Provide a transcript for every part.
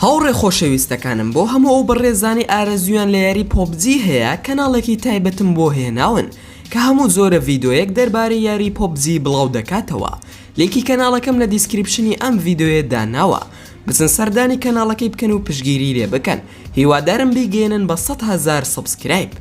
هاوڕێ خۆشەویستەکانم بۆ هەموو ئەو بەڕێزانی ئارەزویان لە یاری پۆبجی هەیە کەناڵێکی تایبەتم بۆ هێناون کە هەموو زۆرە ڤیدۆیەک دەربارەی یاری پۆبجی بڵاو دەکاتەوە. لینکی کەناڵەکەم لە دیسکریپشنی ئەم ڤیدۆیە داناوە. بچن سەردانی کەناڵەکەی بکەن و پشگیری لێ بکەن. هیوادارم بیگەێنن بە 100,000 سبسکرایب.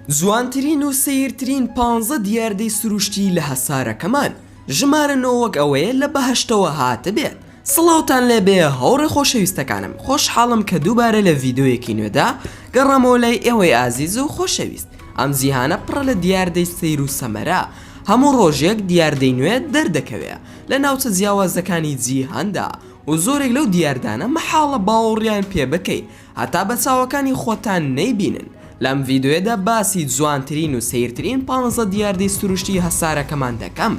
جوانترین و سیرترین 15 دیاردەی سروشتی لە هەسارەکەمان ژمارە نۆوەک ئەوەیە لە بەهەشتەوە هاتە بێت. سڵاوتان لێ بێ هەوڕێ خۆشەویستەکانم، خۆشحاڵم کە دووبارە لە ڤیدۆیەکی نوێدا گەڕامەوە لای ئێوەی ئازیز و خۆشەویست. ئەم جیهانە پڕە لە دیاردەی سەیر و سەمەرە، هەموو ڕۆژێک دیاردەی نوێ دەردەکەوێت لە ناوچە جیاوازەکانی جیهاندا و زۆرێک لەو دیاردانە مەحاڵە باوەڕیان پێ بکەی هەتا بە چاوەکانی خۆتان نەیبینن. لەم ڤیدۆیەدا باسی جوانترین و سیرترین 15 دیاردەی سروشتی هەسارەکەمان دەکەم.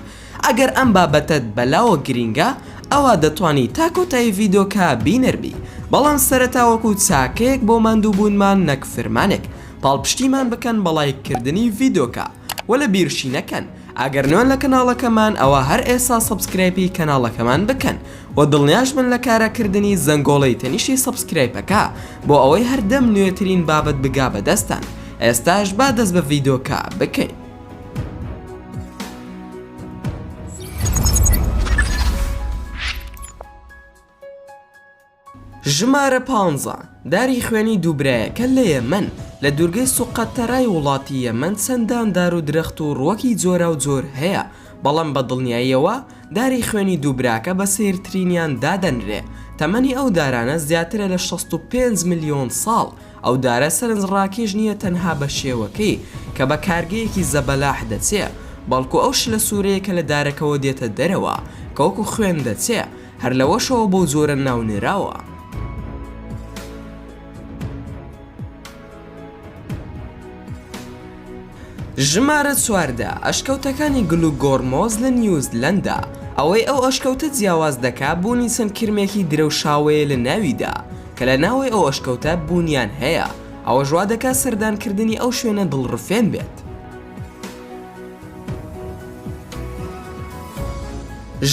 ئەگەر ئەم بابەتت بەلاوە گرینگە ئەوە دەتوانی تا کۆتایی ڤیدۆکە بینەربی، بەڵام سەرەتاوەکو چاکەیەک بۆ ماندووبوونمان نەک فرمانێک پاڵپشتیمان بکەن بەڵایکردنی ڤیدۆکە و لە بیرشی نەکەن. ئەگەر نوێن لە کەناڵەکەمان ئەوە هەر ئێستا سبسکرایبی کەناڵەکەمان بکەن و دڵنیاش بن لە کارەکردنی زەنگۆڵەی تەنیشی سبسکرایبەکە بۆ ئەوەی هەردەم نوێترین بابەت بگا بەدەستان. ئێستاش با دەست بە ڤیدۆکە بکەین. ژمارە 15 داری خوێنی دووبرایەکە لە یەمەن لە دوورگەی سوقەتەرای وڵاتی یەمەن چەندان دار و درەخت و ڕووەکی جۆرا و جۆر هەیە، بەڵام بە دڵنیاییەوە داری خوێنی دووبراکە بە سیرترینیان دادەنرێ. تەمەنی ئەو دارانە زیاترە لە 65 ملیۆن ساڵ. ئەو دارە سەرنجڕاکێش نییە تەنها بە شێوەکەی کە بە کارگەیەکی زەبەلاح دەچێ، بەڵکو ئەو شلە سوورەیە کە لە دارەکەەوە دێتە دەرەوە کە وەکو خوێن دەچێ، هەر لەوەشەوە بۆ زۆرە ناونێراوە. ژمارە 14 ئەشکەوتەکانی گلوگۆرمۆز لە نیوزلەندا. ئەوەی ئەو ئەشکەوتە جیاواز دەکا بوونی چەند کرمێکی درەوشاوەیە لە ناویدا کە لە ناوەی ئەو ئەشکەوتە بوونیان هەیە. ئەوە ژوا دەکا سەردانکردنی ئەو شوێنە دڵڕفێن بێت.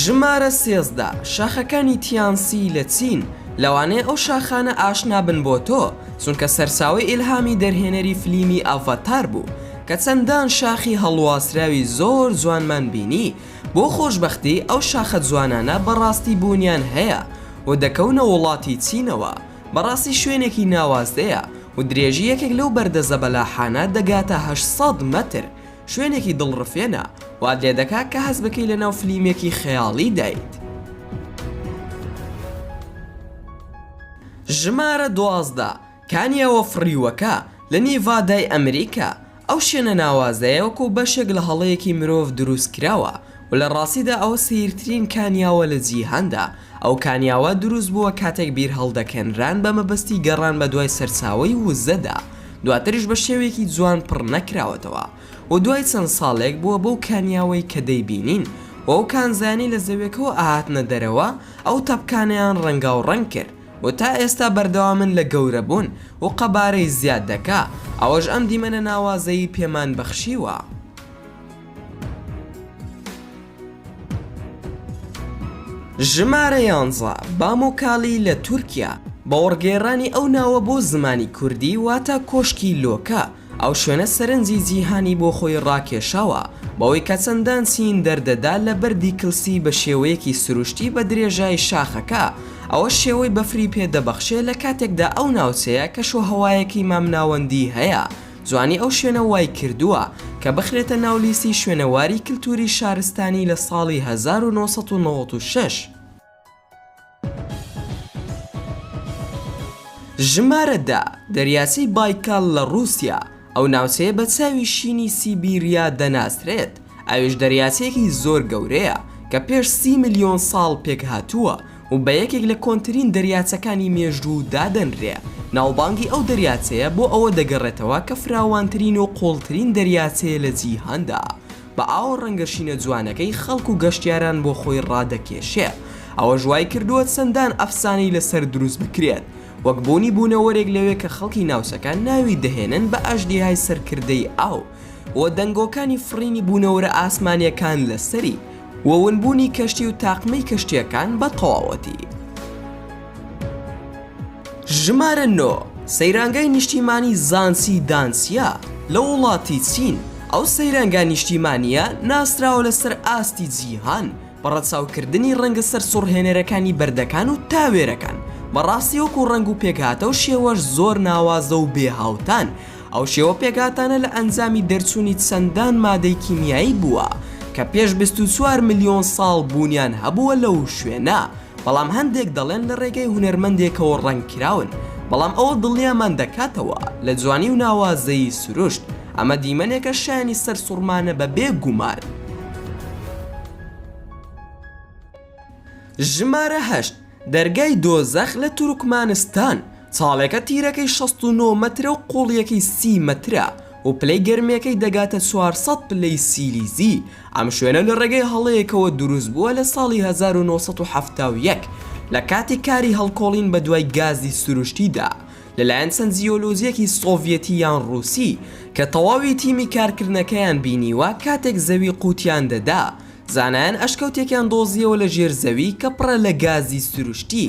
ژمارە 13 شاخەکانی تیانسی لە چین. لەوانەیە ئەو شاخانە ئاشنا بن بۆ تۆ چونکە سەرچاوی ئیلهامی دەرهێنەری فلیمی ئاڤاتار بوو کە چەندان شاخی هەڵواسراوی زۆر جوانمان بینی. بۆ خۆشبەختی ئەو شاخە جوانانە بەڕاستی بوونیان هەیە و دەکەونە وڵاتی چینەوە. بەڕاستی شوێنێکی ناوازدەیە و درێژی یەکێک لەو بەردە بەلاحانە دەگاتە 800 مەتر. شوێنێکی دڵڕفێنە وات لێ دەکات کە هەست بکەی لە ناو فلیمێکی خەیاڵی دایت. ژمارە 12 کانیەوە فڕیوەکە لە نیڤادای ئەمریکا. ئەو شوێنە ناوازەیە وەکو بەشێک لە هەڵەیەکی مرۆڤ دروست کراوە و لە ڕاستیدا ئەوە سیرترین کانیاوە لە جیهاندا. ئەو کانیاوە دروست بووە کاتێک بیر هەڵدەکەنران بە مەبەستی گەڕان بە دوای سەرچاوی وزەدا، دواتریش بە شێوەیەکی جوان پڕ نەکراوەتەوە و دوای چەند ساڵێک بووە بەو کانیاوەی کە دەیبینین و ئەو کانزانی لە زەویەکەوە ئاهاتنە دەرەوە. ئەو تەپکانیان ڕەنگا و ڕەنگ کرد و تا ئێستا بەردەوامن لە گەورەبوون و قەبارەی زیاد دەکا. ئەوەش ئەم دیمەنە ناوازەیی پێمان بەخشیوە. ژمارە 11 بامۆکاڵی لە تورکیا. بە وەرگێڕانی ئەو ناوە بۆ زمانی کوردی واتە کۆشکی لۆکە. ئەو شوێنە سەرنجی جیهانی بۆ خۆی ڕاکێشاوە بەوەی کە چەندان چین دەردەدا لە بەردی کلسی بە شێوەیەکی سروشتی بە درێژای شاخەکە. ئەوە شێوەی بەفری پێدەبەخشێ لە کاتێکدا ئەو ناوچەیە کە شۆهەوایەکی مامناوەندی هەیە. جوانی ئەو شوێنە وای کردووە کە بخرێتە ناولیستی شوێنەواری کلتوری شارستانی لە ساڵی 1996. ژمارە 10 دەریاچەی بایکال لە رووسیا. ئەو ناوچەیە بە چاوی شینی سیبیریا دەناسرێت. ئەویش دەریاچەیەکی زۆر گەورەیە کە پێش 30 ملیۆن ساڵ پێک هاتووە و بە یەکێک لە کۆنترین دەریاچەکانی مێژوو دادەنرێ. ناوبانگی ئەو دەریاچەیە بۆ ئەوە دەگەڕێتەوە کە فراوانترین و قوڵترین دەریاچەیە لە جیهاندا. بە ئاو ڕەنگەشینە جوانەکەی خەڵک و گەشتیاران بۆ خۆی ڕادەکێشێ. ئەوە ژوای کردووە چەندان ئەفسانەی لەسەر دروست بکرێت وەک بوونی بوونەوەرێک لەوێ کە خەڵکی ناوچەکان ناوی دەهێنن بە ئاشتیهای سەرکردەی ئاو و دەنگۆکانی فڕینی بوونەوەرە ئاسمانیەکان لەسەری و ونبوونی کەشتی و تاقمەی کەشتیەکان بە تەواوەتی. ژمارە 9 سەیرانگای نیشتیمانی زانسی دانسیا لە وڵاتی چین. ئەو سەیرانگا نیشتیمانیە ناسراوە لەسەر ئاستی جیهان بە ڕەچاوکردنی ڕەنگە سەر سوڕهێنەرەکانی بەردەکان و تاوێرەکان. بەڕاستی وەکو ڕنگ و پێکهاتە و شێوەش زۆر ناوازە و بێهاوتان. ئەو شێوە پێکهاتانە لە ئەنجامی دەرچوونی چەندان مادەی کیمیایی بووە کە پێش 24 ملیۆن ساڵ بوونیان هەبووە لەو شوێنە، بەڵام هەندێک دەڵێن لە ڕێگەی هونەرمەندێکەوە ڕەنگکراون. بەڵام ئەوە دڵنیامان دەکاتەوە لە جوانی و ناوازەی سروشت. ئەمە دیمەنێکە شایانی سەر سوڕمانە بە بێگومان. ژمارە 8 دەرگای دۆزەخ لە تورکمانستان. چاڵێکە تیرەکەی 69 مەترە و قوڵیەکەی 30 مەترە و پلەی گەرمێکەی دەگاتە 400 پلەی سیلیزی. ئەم شوێنە لە ڕێگەی هەڵەیەکەوە دروست بووە لە ساڵی 1971 لە کاتی کاری هەڵکۆڵین بە دوای گازی سروشتیدا لەلایەن چەند جیۆلۆجیەکی سۆڤیەتی یان ڕووسی کە تەواوی تیمی کارکردنەکەیان بینیوە کاتێک زەوی قوتیان دەدا. زانایان ئەشکەوتێکیان دۆزیەوە لە ژێر زەوی کە پڕە لە گازی سروشتی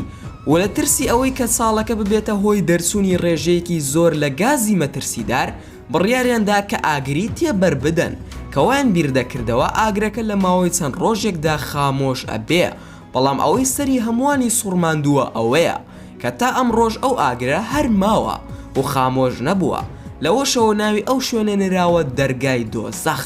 و لە ترسی ئەوەی کە ساڵەکە ببێتە هۆی دەرچوونی ڕێژەیەکی زۆر لە گازی مەترسیدار بڕیاریاندا کە ئاگری تێبەر بدەن کەوایان بیردەکردەوە ئاگرەکە لە ماوەی چەند ڕۆژێکدا خامۆش ئەبێ. بەڵام ئەوەی سەری هەمووانی سوڕماندووە ئەوەیە کە تا ئەم ڕۆژ ئەو ئاگرە هەر ماوە و خامۆش نەبووە. لەوەشەوە ناوی ئەو شوێنە نراوە دەرگای دۆزەخ.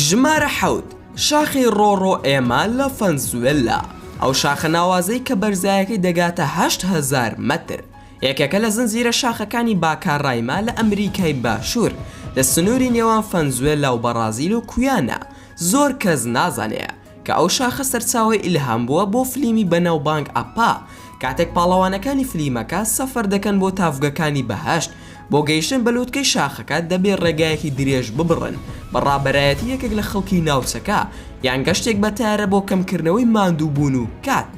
ژمارە 7 شاخی ڕۆڕۆ ئێمە لە ڤەنزوێلا. ئەو شاخە ناوازەی کە بەرزایەکەی دەگاتە 8,000 مەتر. یەکێکە لە زنجیرە شاخەکانی باکارڕایما لە ئەمریکای باشوور لە سنووری نێوان ڤەنزوێلا و بەرازیل و کویانە. زۆر کەس نازانێ کە ئەو شاخە سەرچاوی ئیلهام بووە بۆ فلیمی بەناوبانگ ئاپا کاتێک پاڵەوانەکانی فلیمەکە سەفەر دەکەن بۆ تافگەکانی بەهەشت. بۆ گەیشتن بەلووتکەی شاخەکە دەبێت ڕێگایەکی درێژ ببڕن بەڕابەرایەتی یەکێک لە خەڵکی ناوچەکە یان گەشتێک بەتایرە بۆ کەمکردنەوەی ماندووبوون و کات.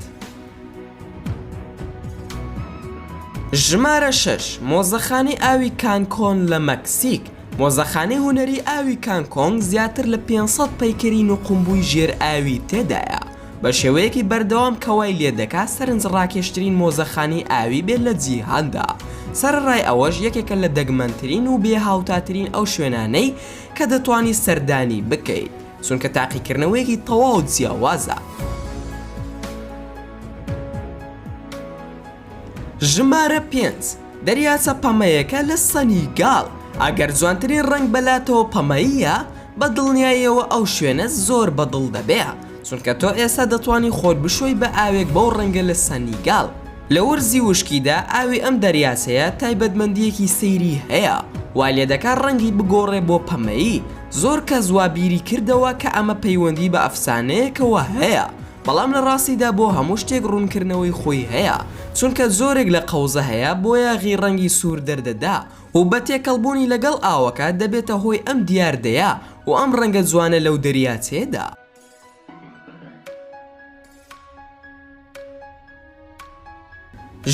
ژمارە 6 مۆزەخانەی ئاوی کانکۆن لە مەکسیک. مۆزەخانەی هونەری ئاوی کانکۆنگ زیاتر لە 500 پەیکەرین و قومبووی ژێر ئاوی تێدایە بە شێوەیەکی بەردەوام کەوای لێ دەکات سەرنج ڕاکێشترین مۆزەخانەی ئاوی بێت لە جیهاندا. سەرڕای ئەوەش یەکێکە لە دەگمەنترین و بێهاوتاترین ئەو شوێنانەی کە دەتوانی سەردانی بکەیت چونکە تاقیکردنەوەیەکی تەواو جیاوازە. ژمارە 5 دەریاچە پەمەیەکە لە سەنیگاڵ. ئەگەر جوانترین ڕنگ بەلاتەوە پەمەییە بە دڵنیاییەوە ئەو شوێنە زۆر بەدڵ دەبێ چونکە تۆ ئێستا دەتوانی خۆت بشۆی بە ئاوێک بەو ڕەنگە لە سەنیگاڵ. لە وەرزی وشکیدا ئاوی ئەم دەریاچەیە تایبەتمەندیەکی سەیری هەیە وای لێ دەکات ڕەنگی بگۆڕێ بۆ پەمەیی. زۆر کەس وا بیری کردەوە کە ئەمە پەیوەندی بە ئەفسانەیەکەوە هەیە بەڵام لە ڕاستیدا بۆ هەموو شتێک ڕوونکردنەوەی خۆی هەیە چونکە زۆرێک لە قەوزە هەیە بۆ یاغی ڕەنگی سوور دەردەدا و بە تێکەڵبوونی لەگەڵ ئاوەکە دەبێتە هۆی ئەم دیاردەیە و ئەم ڕەنگە جوانە لەو دەریاچەیەدا.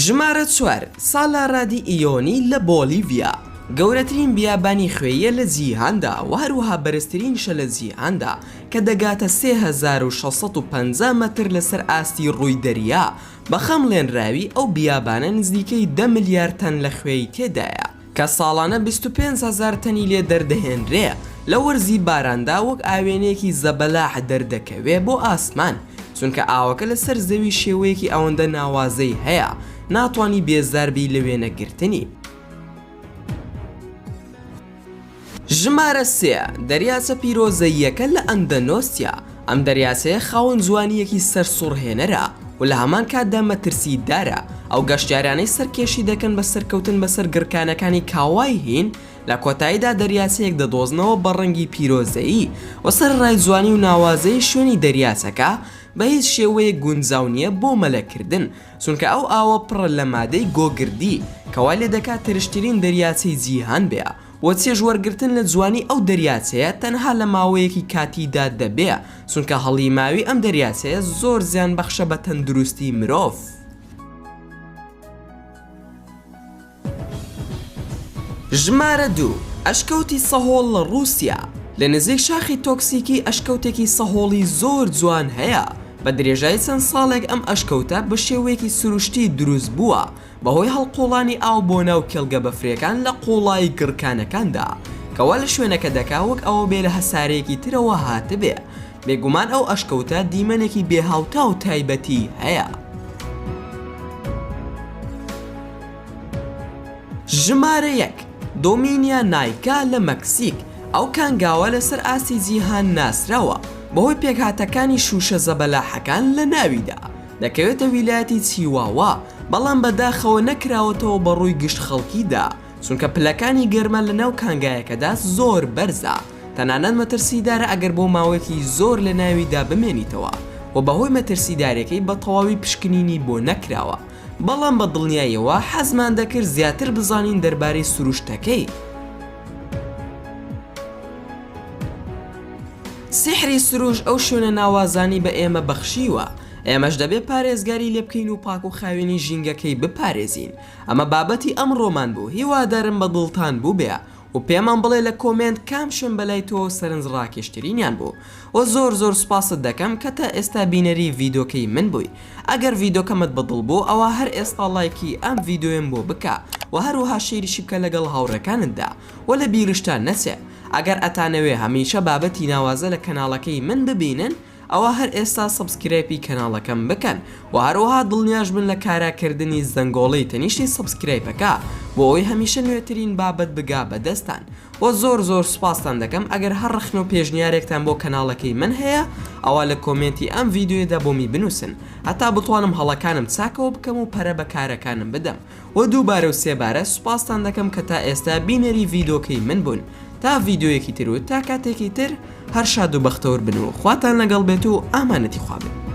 ژمارە 4 سالارادی ئیۆنی لە بۆلیڤیا. گەورەترین بیابانی خوێیە لە جیهاندا و هەروەها بەرزترینشە لە جیهاندا کە دەگاتە 3650 مەتر لەسەر ئاستی ڕووی دەریا. بە خەمڵێنراوی ئەو بیابانە نزیکەی 10 ملیار تەن لە خوێی تێدایە کە ساڵانە 25,000 تەنی لێ دەردەهێنرێ. لە وەرزی باراندا وەک ئاوێنەیەکی زەبەلاح دەردەکەوێ بۆ ئاسمان چونکە ئاوەکە لەسەر زەوی شێوەیەکی ئەوەندە ناوازەی هەیە ناتوانی بێزاربی لە وێنەگرتنی. ژمارە 3 دەریاچە پیرۆزەییەکە لە ئەندەنۆسیا. ئەم دەریاچەیە خاوەن جوانیەکی سەر سوڕهێنەرە و لە هەمان کاتدا مەترسیدارە. ئەو گەشتیارانەی سەرکێشی دەکەن بە سەرکەوتن بەسەر گرکانەکانی کاوای هین لە کۆتاییدا دەریاچەیەک دەدۆزنەوە بە ڕەنگی پیرۆزەیی و سەرڕای جوانی و ناوازەی شوێنی دەریاچەکە بە هیچ شێوەیە گونجاو نییە بۆ مەلەکردن چونکە ئەو ئاوە پڕە لە مادەی گۆگردی کەوای لێ دەکات ترشترین دەریاچەی جیهان بێ وە چێژوەرگرتن لە جوانی ئەو دەریاچەیە تەنها لە ماوەیەکی کاتیدا دەبێ چونکە هەڵی ماوی ئەم دەریاچەیە زۆر زیان بەخشە بە تەندروستی مرۆڤ. ژمارە 2 ئەشکەوتی سەهۆڵ لە رووسیا. لە نزیک شاخی تۆکسیکی ئەشکەوتێکی سەهۆڵی زۆر جوان هەیە. بە درێژایی چەند ساڵێک ئەم ئەشکەوتە بە شێوەیەکی سروشتی دروست بووە بەهۆی هەڵقۆڵانی ئاو بۆ ناو کێڵگە بەفرێکان لە قۆڵایی گڕکانەکاندا کەوا لە شوێنەکە دەکا وەک ئەوە بێ لە هەسارەیەکی ترەوە هاتبێ. بێگومان ئەو ئەشکەوتە دیمەنێکی بێهاوتا و تایبەتی هەیە. ژمارە 1 دۆمینیا نایکا لە مەکسیک. ئەو کانگاوە لەسەر ئاسی جیهان ناسراوە بەهۆی پێکهاتەکانی شوشە زەبەلاحەکان لە ناویدا. دەکەوێتە ویلایەتی چیواوا بەڵام بەداخەوە نەکراوەتەوە بە ڕووی گشت خەڵکیدا چونکە پلەکانی گەرمە لە ناو کانگایەکەدا زۆر بەرزە. تەنانەت مەترسیدارە ئەگەر بۆ ماوەیەکی زۆر لە ناویدا بمێنیتەوە و بەهۆی مەترسیدارەکەی بە تەواوی پشکنینی بۆ نەکراوە. بەڵام بە دڵنیاییەوە حەزمان دەکرد زیاتر بزانین دەربارەی سروشتەکەی. سحری سروش ئەو شوێنە ناوازانی بە ئێمە بەخشیوە. ئێمەش دەبێت پارێزگاری لێ بکەین و پاک و خاوێنی ژینگەکەی بپارێزین. ئەمە بابەتی ئەمڕۆمان بوو. هیوادارم بە دڵتان بوو بێ و پێمان بڵێ لە کۆمنت کام شوێن بەلای تۆ سەرنج ڕاکێشترینیان بوو. و زۆر سوپاست دەکەم کە تا ئێستا بینەری ڤیدۆکەی من بووی. ئەگەر ڤیدۆکەمت بەدڵ بوو ئەوە هەر ئێستا لایکی ئەم ڤیدۆیم بۆ بکە و هەروەها شێریشی بکە لەگەڵ هاوڕەکانتدا و لە بیرشتان نەچێ. ئەگەر ئەتانەوێ هەمیشە بابەتی ناوازە لە کەناڵەکەی من ببینن ئەوە هەر ئێستا سەبسکرایبی کەناڵەکەم بکەن و هەروەها دڵنیاش بن لە کاراکردنی زەنگۆڵەی تەنیشتی سەبسکرایبەکە بۆ ئەوەی هەمیشە نوێترین بابەت بگا بەدەستان. و زۆر سوپاسان دەکەم ئەگەر هەر ڕخن و پێشنیارێکتان بۆ کەناڵەکەی من هەیە ئەوە لە کۆمنتی ئەم ڤیدۆیەدا بۆمی بنووسن هەتا بتوانم هەڵەکانم چاکەوە بکەم و پەرە بە کارەکانم بدەم. و دووبارە و سێبارە سوپاسان دەکەم کە تا ئێستا بینەری ڤیدۆکەی من بوون. تا ڤیدۆیەکی تر و تا کاتێکی تر هەر شاد و بەختەوەر بن و خواتان لەگەڵ بێت و ئامانەتی خوا بن.